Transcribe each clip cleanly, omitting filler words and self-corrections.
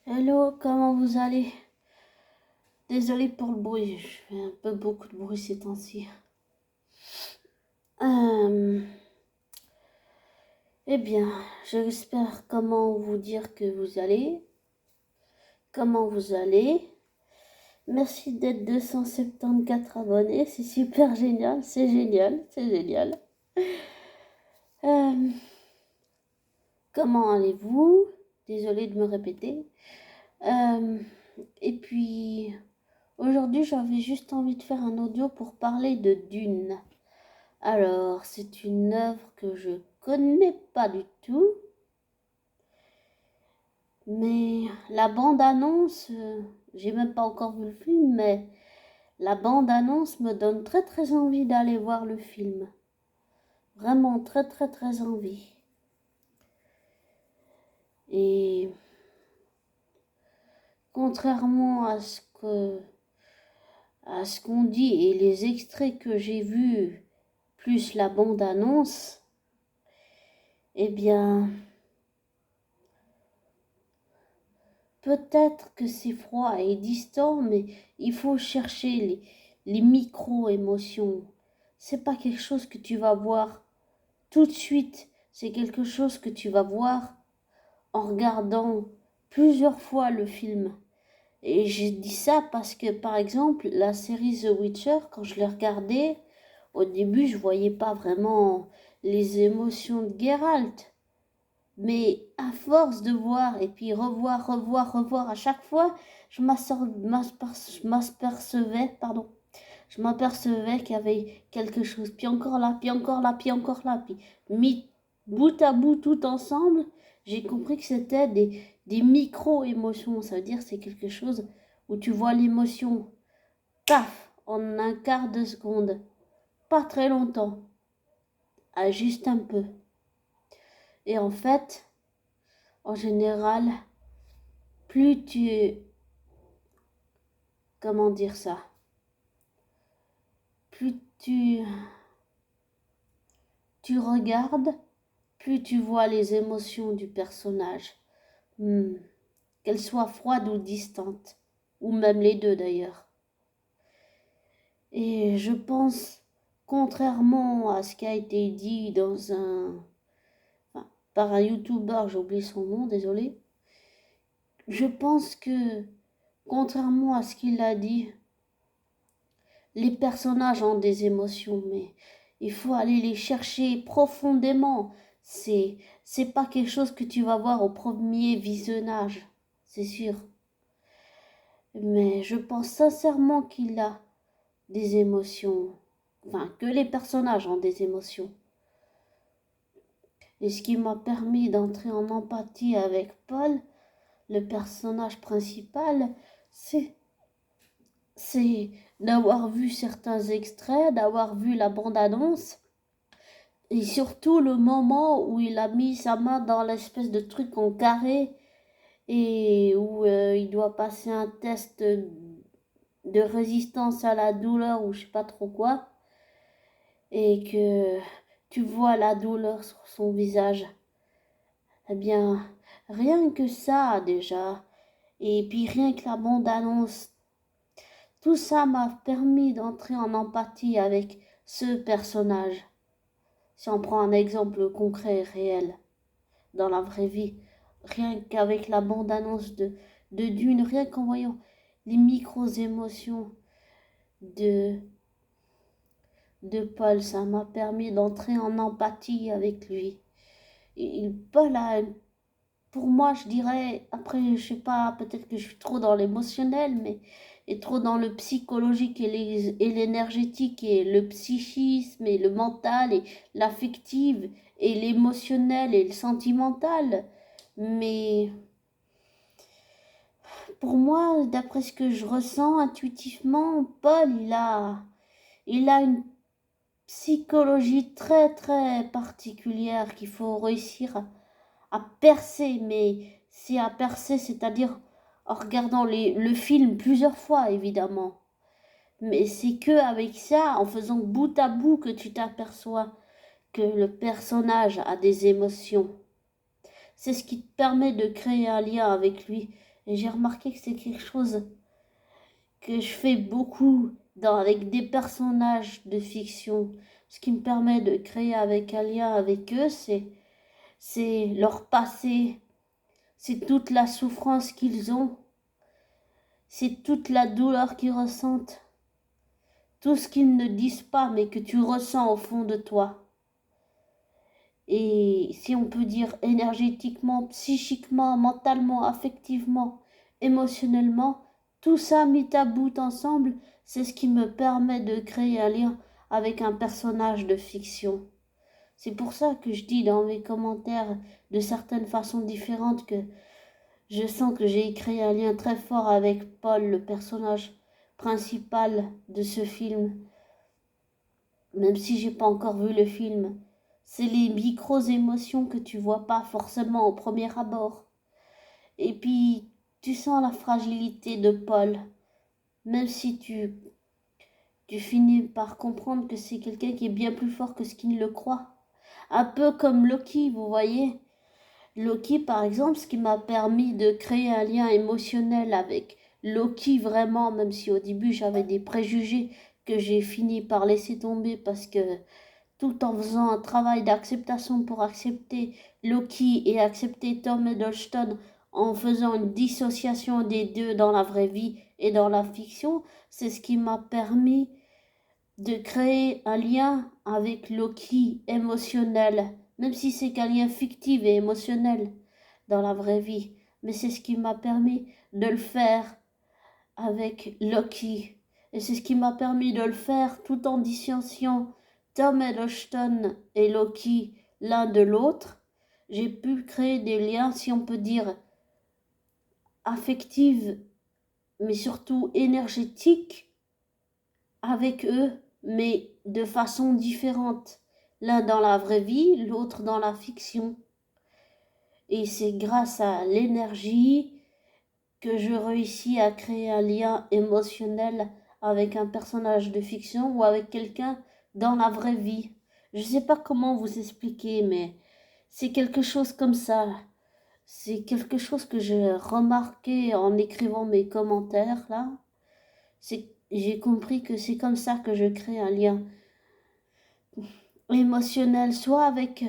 Hello, comment vous allez? Désolée pour le bruit, je fais un peu beaucoup de bruit ces temps-ci. Euh, eh bien, j'espère comment vous dire que vous allez. Comment vous allez? Merci d'être 274 abonnés, c'est super génial, c'est génial, c'est génial. Euh, comment allez-vous? Désolée de me répéter. Euh, et puis, aujourd'hui, j'avais juste envie de faire un audio pour parler de Dune. Alors, c'est une œuvre que je connais pas du tout, mais la bande-annonce, j'ai même pas encore vu le film, mais la bande-annonce me donne très très envie d'aller voir le film. Vraiment très très très envie. Et contrairement à ce qu'on dit et les extraits que j'ai vus, plus la bande-annonce, eh bien, peut-être que c'est froid et distant, mais il faut chercher les micro-émotions. C'est pas quelque chose que tu vas voir tout de suite. C'est quelque chose que tu vas voir en regardant plusieurs fois le film. Et j'ai dit ça parce que, par exemple, la série The Witcher, quand je l'ai regardée, au début, je voyais pas vraiment les émotions de Geralt. Mais à force de voir et puis revoir à chaque fois, je m'apercevais qu'il y avait quelque chose, puis encore là, puis encore là, puis encore là, puis mis bout à bout tout ensemble, j'ai compris que c'était des micro-émotions. Ça veut dire c'est quelque chose où tu vois l'émotion, paf, en un quart de seconde, pas très longtemps, juste un peu. Et en fait, en général, plus tu... Comment dire ça? Plus tu regardes, plus tu vois les émotions du personnage. Qu'elles soient froides ou distantes. Ou même les deux d'ailleurs. Et je pense, contrairement à ce qui a été dit par un youtubeur, j'ai oublié son nom, désolé. Je pense que, contrairement à ce qu'il a dit, les personnages ont des émotions, mais il faut aller les chercher profondément. C'est pas quelque chose que tu vas voir au premier visionnage, c'est sûr. Mais je pense sincèrement qu'il a des émotions, enfin que les personnages ont des émotions. Et ce qui m'a permis d'entrer en empathie avec Paul, le personnage principal, c'est d'avoir vu certains extraits, d'avoir vu la bande-annonce, et surtout le moment où il a mis sa main dans l'espèce de truc en carré et où il doit passer un test de résistance à la douleur ou je sais pas trop quoi, et que tu vois la douleur sur son visage. Eh bien, rien que ça déjà, et puis rien que la bande-annonce, tout ça m'a permis d'entrer en empathie avec ce personnage. Si on prend un exemple concret et réel, dans la vraie vie, rien qu'avec la bande-annonce de Dune, rien qu'en voyant les micro-émotions de, de Paul, ça m'a permis d'entrer en empathie avec lui. Paul a, pour moi, je dirais, après, je sais pas, peut-être que je suis trop dans l'émotionnel, mais et trop dans le psychologique et l'énergétique et le psychisme et le mental et l'affective et l'émotionnel et le sentimental. Mais pour moi, d'après ce que je ressens intuitivement, Paul, il a une psychologie très très particulière qu'il faut réussir à percer, mais c'est à percer, c'est-à-dire en regardant le film plusieurs fois, évidemment. Mais c'est que avec ça, en faisant bout à bout, que tu t'aperçois que le personnage a des émotions. C'est ce qui te permet de créer un lien avec lui Et j'ai remarqué que c'est quelque chose que je fais beaucoup avec des personnages de fiction. Ce qui me permet de créer avec un lien avec eux, c'est leur passé, c'est toute la souffrance qu'ils ont, c'est toute la douleur qu'ils ressentent, tout ce qu'ils ne disent pas mais que tu ressens au fond de toi. Et si on peut dire énergétiquement, psychiquement, mentalement, affectivement, émotionnellement, tout ça mis à bout ensemble, c'est ce qui me permet de créer un lien avec un personnage de fiction. C'est pour ça que je dis dans mes commentaires de certaines façons différentes que je sens que j'ai créé un lien très fort avec Paul, le personnage principal de ce film, même si j'ai pas encore vu le film. C'est les micro-émotions que tu vois pas forcément au premier abord. Et puis, tu sens la fragilité de Paul, même si tu finis par comprendre que c'est quelqu'un qui est bien plus fort que ce qu'il ne le croit. Un peu comme Loki, vous voyez. Loki, par exemple, ce qui m'a permis de créer un lien émotionnel avec Loki vraiment, même si au début j'avais des préjugés que j'ai fini par laisser tomber parce que tout en faisant un travail d'acceptation pour accepter Loki et accepter Tom Hiddleston en faisant une dissociation des deux dans la vraie vie et dans la fiction, c'est ce qui m'a permis de créer un lien avec Loki émotionnel, même si c'est qu'un lien fictif et émotionnel dans la vraie vie. Mais c'est ce qui m'a permis de le faire avec Loki. Et c'est ce qui m'a permis de le faire tout en dissociant Tom Hiddleston et Loki l'un de l'autre. J'ai pu créer des liens, si on peut dire, affectifs, mais surtout énergétiques avec eux, mais de façon différente. L'un dans la vraie vie, l'autre dans la fiction. Et c'est grâce à l'énergie que je réussis à créer un lien émotionnel avec un personnage de fiction ou avec quelqu'un dans la vraie vie. Je ne sais pas comment vous expliquer, mais c'est quelque chose comme ça. C'est quelque chose que j'ai remarqué en écrivant mes commentaires là. J'ai compris que c'est comme ça que je crée un lien émotionnel, soit avec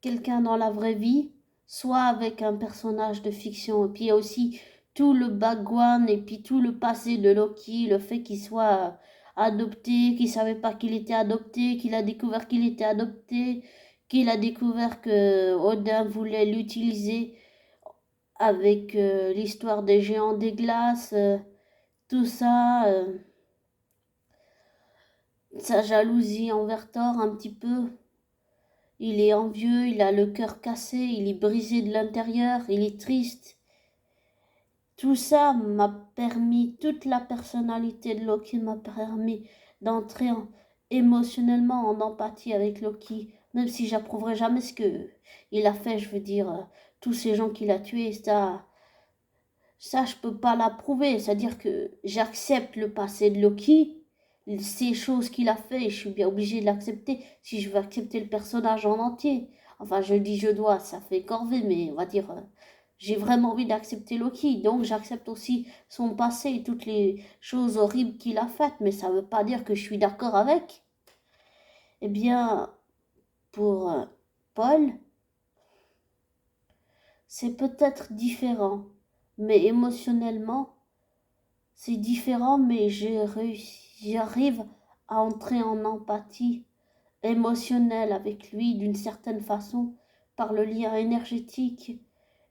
quelqu'un dans la vraie vie, soit avec un personnage de fiction. Et puis il y a aussi tout le background et puis tout le passé de Loki, le fait qu'il soit adopté, qu'il savait pas qu'il était adopté, qu'il a découvert qu'il était adopté, qu'il a découvert que Odin voulait l'utiliser avec l'histoire des géants des glaces, tout ça, sa jalousie envers Thor un petit peu. Il est envieux, il a le cœur cassé, il est brisé de l'intérieur, il est triste. Tout ça m'a permis, toute la personnalité de Loki m'a permis d'entrer émotionnellement en empathie avec Loki, même si j'approuverai jamais ce que il a fait, je veux dire, tous ces gens qu'il a tués, ça je peux pas l'approuver, c'est-à-dire que j'accepte le passé de Loki, ces choses qu'il a fait, et je suis bien obligée de l'accepter si je veux accepter le personnage en entier. Enfin, je dis je dois, ça fait corvée, mais on va dire, j'ai vraiment envie d'accepter Loki, donc j'accepte aussi son passé et toutes les choses horribles qu'il a faites, mais ça ne veut pas dire que je suis d'accord avec. Eh bien, pour Paul, c'est peut-être différent, mais émotionnellement, c'est différent, mais j'arrive à entrer en empathie émotionnelle avec lui d'une certaine façon par le lien énergétique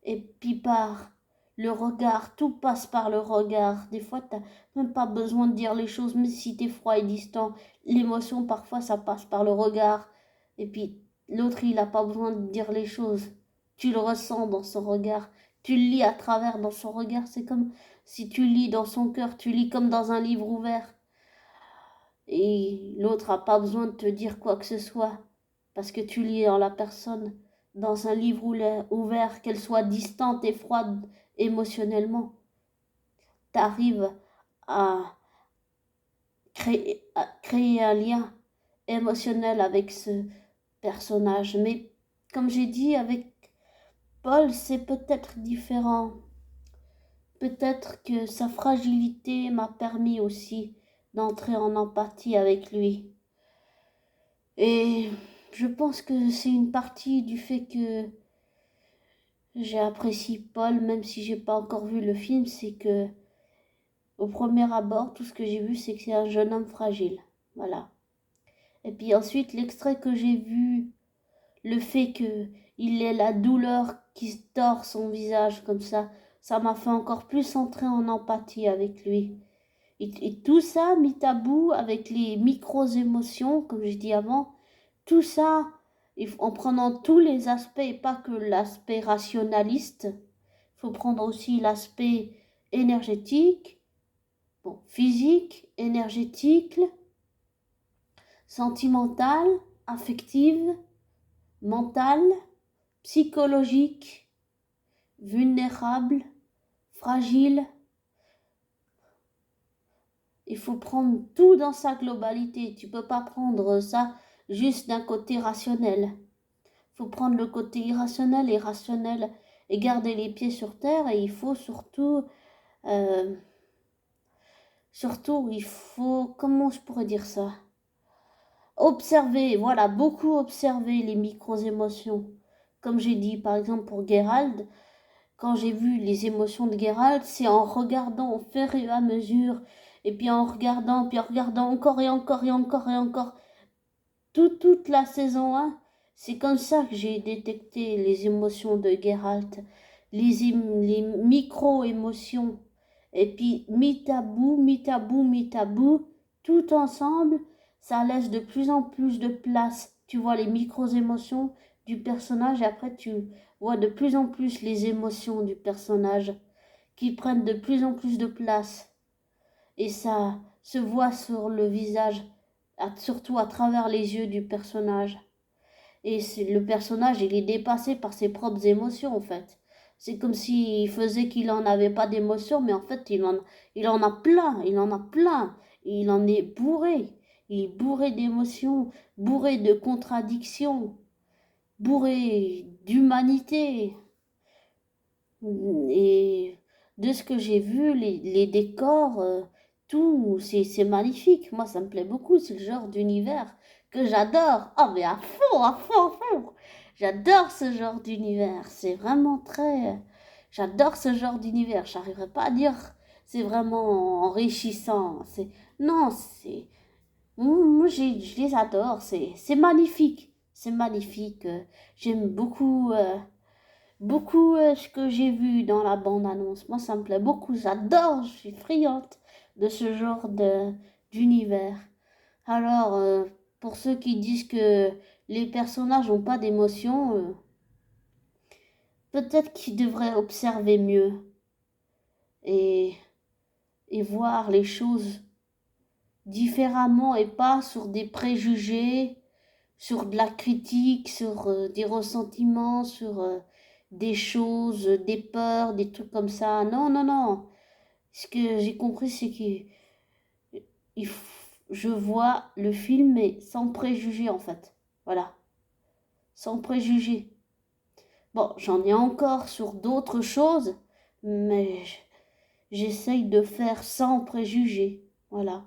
et puis par le regard. Tout passe par le regard. Des fois, t'as même pas besoin de dire les choses, mais si t'es froid et distant, l'émotion parfois ça passe par le regard. Et puis l'autre, il n'a pas besoin de dire les choses. Tu le ressens dans son regard. Tu le lis à travers dans son regard. C'est comme si tu lis dans son cœur. Tu lis comme dans un livre ouvert. Et l'autre n'a pas besoin de te dire quoi que ce soit. Parce que tu lis en la personne dans un livre ouvert, qu'elle soit distante et froide émotionnellement. Tu arrives à créer un lien émotionnel avec ce personnage. Mais comme j'ai dit, avec Paul, c'est peut-être différent. peut-être que sa fragilité m'a permis aussi d'entrer en empathie avec lui. Et je pense que c'est une partie du fait que j'apprécie Paul, même si j'ai pas encore vu le film, c'est que au premier abord, tout ce que j'ai vu, c'est que c'est un jeune homme fragile. Voilà. Et puis ensuite, l'extrait que j'ai vu, le fait que il ait la douleur qui se tord son visage comme ça m'a fait encore plus entrer en empathie avec lui. Et tout ça mis à bout avec les micro-émotions, comme je dis avant, tout ça en prenant tous les aspects et pas que l'aspect rationaliste, il faut prendre aussi l'aspect énergétique, bon, physique, énergétique, sentimental, affective, mental, psychologique, vulnérable, fragile. Il faut prendre tout dans sa globalité. Tu peux pas prendre ça juste d'un côté rationnel. Il faut prendre le côté irrationnel et rationnel et garder les pieds sur terre. Et il faut euh, il faut, comment je pourrais dire ça? Observer, voilà, beaucoup observer les micro-émotions. Comme j'ai dit, par exemple, pour Geralt, quand j'ai vu les émotions de Geralt, c'est en regardant au fur et à mesure, et puis en regardant encore et encore et encore et encore, toute la saison 1, c'est comme ça que j'ai détecté les émotions de Geralt, les micro-émotions, et puis mis à bout, tout ensemble, ça laisse de plus en plus de place. Tu vois les micro-émotions du personnage, et après tu vois de plus en plus les émotions du personnage qui prennent de plus en plus de place. Et ça se voit sur le visage, surtout à travers les yeux du personnage. Et le personnage, il est dépassé par ses propres émotions, en fait. C'est comme s'il faisait qu'il n'en avait pas d'émotions, mais en fait, il en a plein, il en a plein. Et il en est bourré. Il est bourré d'émotions, bourré de contradictions, bourré d'humanité. Et de ce que j'ai vu, les décors, tout, c'est magnifique. Moi, ça me plaît beaucoup. C'est le genre d'univers que j'adore. Ah, mais à fond, à fond, à fond. J'adore ce genre d'univers. C'est vraiment très... J'adore ce genre d'univers. J'arriverai pas à dire c'est vraiment enrichissant. Non, c'est... Moi, je les adore. C'est magnifique. C'est magnifique. J'aime beaucoup... beaucoup ce que j'ai vu dans la bande-annonce. Moi, ça me plaît beaucoup. J'adore, je suis friande de ce genre d'univers. Alors, pour ceux qui disent que les personnages n'ont pas d'émotion, peut-être qu'ils devraient observer mieux et, et voir les choses différemment et pas sur des préjugés, sur de la critique, sur des ressentiments, sur des choses, des peurs, des trucs comme ça. Non, non, non. Ce que j'ai compris, c'est que je vois le film, mais sans préjugés, en fait. Voilà. Sans préjugés. Bon, j'en ai encore sur d'autres choses, mais j'essaye de faire sans préjugés. Voilà.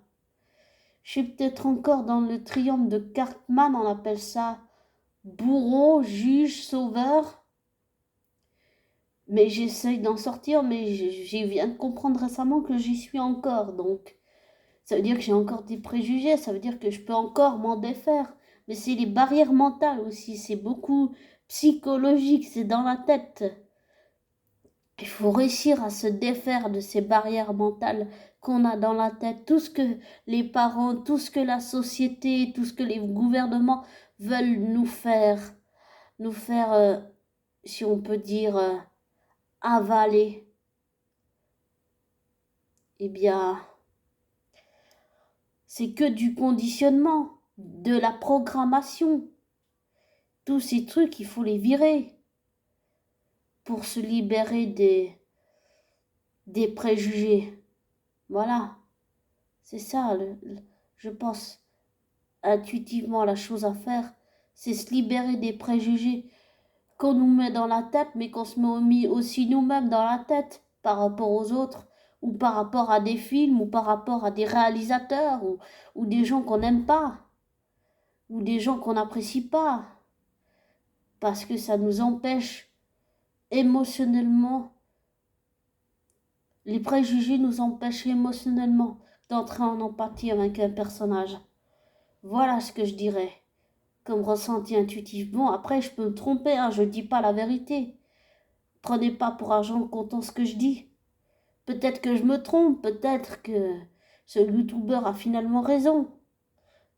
Je suis peut-être encore dans le triangle de Cartman, on appelle ça bourreau, juge, sauveur. Mais j'essaye d'en sortir, mais j'ai viens de comprendre récemment que j'y suis encore. Donc, ça veut dire que j'ai encore des préjugés, ça veut dire que je peux encore m'en défaire. Mais c'est les barrières mentales aussi, c'est beaucoup psychologique, c'est dans la tête. Il faut réussir à se défaire de ces barrières mentales qu'on a dans la tête. Tout ce que les parents, tout ce que la société, tout ce que les gouvernements veulent nous faire, si on peut dire, avaler. Eh bien, c'est que du conditionnement, de la programmation. Tous ces trucs, il faut les virer pour se libérer des préjugés. Voilà, c'est ça, je pense, intuitivement, la chose à faire, c'est se libérer des préjugés qu'on nous met dans la tête, mais qu'on se met aussi nous-mêmes dans la tête. par rapport aux autres, ou par rapport à des films, ou par rapport à des réalisateurs, ou des gens qu'on n'aime pas, ou des gens qu'on n'apprécie pas, parce que ça nous empêche émotionnellement, les préjugés nous empêchent émotionnellement d'entrer en empathie avec un personnage. Voilà ce que je dirais comme ressenti intuitif. Bon, après, je peux me tromper, hein, je dis pas la vérité. Prenez pas pour argent comptant ce que je dis. Peut-être que je me trompe, peut-être que ce youtubeur a finalement raison.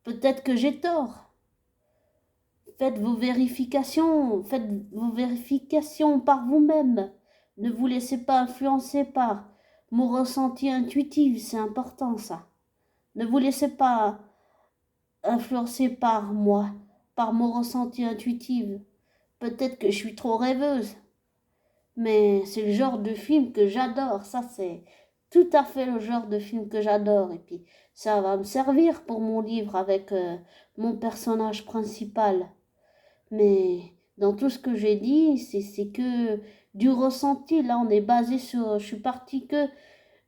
Peut-être que j'ai tort. Faites vos vérifications par vous-même. Ne vous laissez pas influencer par mon ressenti intuitif, c'est important ça. Ne vous laissez pas influencer par moi, par mon ressenti intuitif. Peut-être que je suis trop rêveuse, mais c'est le genre de film que j'adore. Ça, c'est tout à fait le genre de film que j'adore. Et puis, ça va me servir pour mon livre avec mon personnage principal. Mais dans tout ce que j'ai dit, c'est que du ressenti. Là, on est basé sur... Je suis partie que,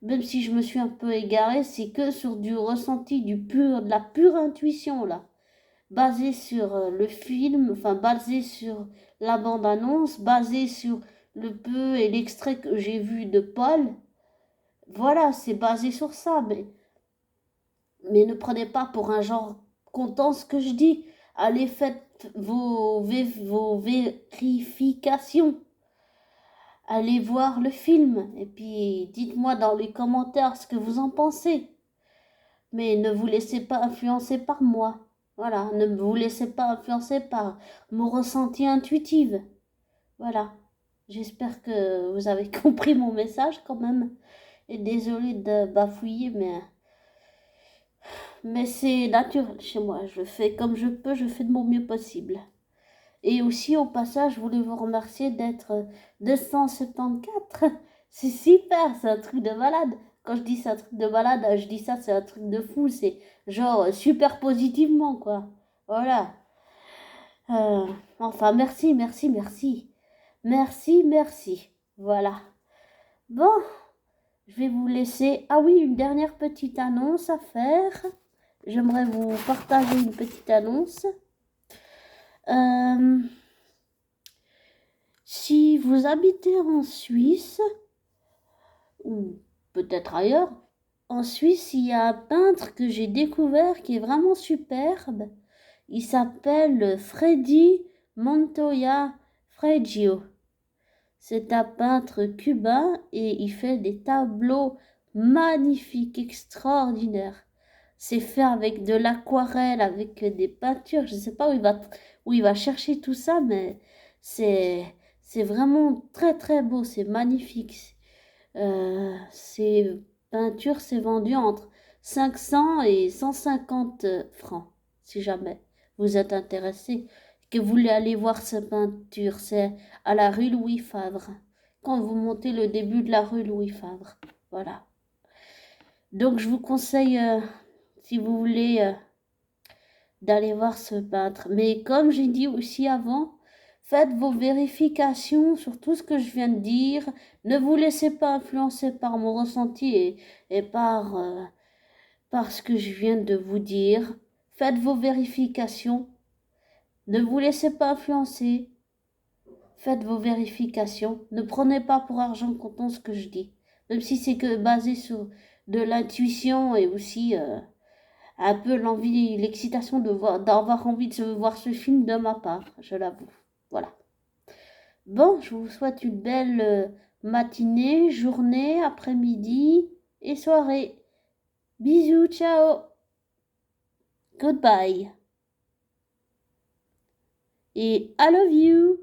même si je me suis un peu égarée, c'est que sur du ressenti, de la pure intuition, là. Basé sur le film, enfin basé sur la bande-annonce, basé sur le peu et l'extrait que j'ai vu de Paul. Voilà, c'est basé sur ça, mais ne prenez pas pour un genre content ce que je dis. Allez, faites vos vérifications. Allez voir le film et puis dites-moi dans les commentaires ce que vous en pensez. Mais ne vous laissez pas influencer par moi. Voilà, ne vous laissez pas influencer par mon ressenti intuitif. Voilà. J'espère que vous avez compris mon message quand même. Et désolé de bafouiller, mais c'est naturel chez moi. Je fais comme je peux, je fais de mon mieux possible. Et aussi, au passage, je voulais vous remercier d'être 274. C'est super, c'est un truc de malade. Quand je dis c'est un truc de malade, je dis ça, c'est un truc de fou. C'est genre super positivement, quoi. Voilà. Enfin, merci, merci, merci. Merci, merci. Voilà. Bon, je vais vous laisser. Ah oui, une dernière petite annonce à faire. J'aimerais vous partager une petite annonce. Si vous habitez en Suisse, ou peut-être ailleurs, en Suisse, il y a un peintre que j'ai découvert qui est vraiment superbe. Il s'appelle Freddy Montoya Freggio. C'est un peintre cubain et il fait des tableaux magnifiques, extraordinaires. C'est fait avec de l'aquarelle, avec des peintures. Je ne sais pas où il va chercher tout ça, mais c'est vraiment très très beau, c'est magnifique. Ces peintures, c'est vendu entre 500 et 150 francs, si jamais vous êtes intéressé, que vous voulez aller voir ces peintures. C'est à la rue Louis Favre, quand vous montez le début de la rue Louis Favre. Voilà. Donc, je vous conseille, si vous voulez, d'aller voir ce peintre. Mais comme j'ai dit aussi avant, faites vos vérifications sur tout ce que je viens de dire. Ne vous laissez pas influencer par mon ressenti et par ce que je viens de vous dire. Faites vos vérifications. Ne vous laissez pas influencer. Faites vos vérifications. Ne prenez pas pour argent comptant ce que je dis. Même si c'est que basé sur de l'intuition et aussi un peu l'envie, l'excitation d'avoir envie de voir ce film de ma part, je l'avoue. Voilà. Bon, je vous souhaite une belle matinée, journée, après-midi et soirée. Bisous, ciao. Goodbye. Et I love you.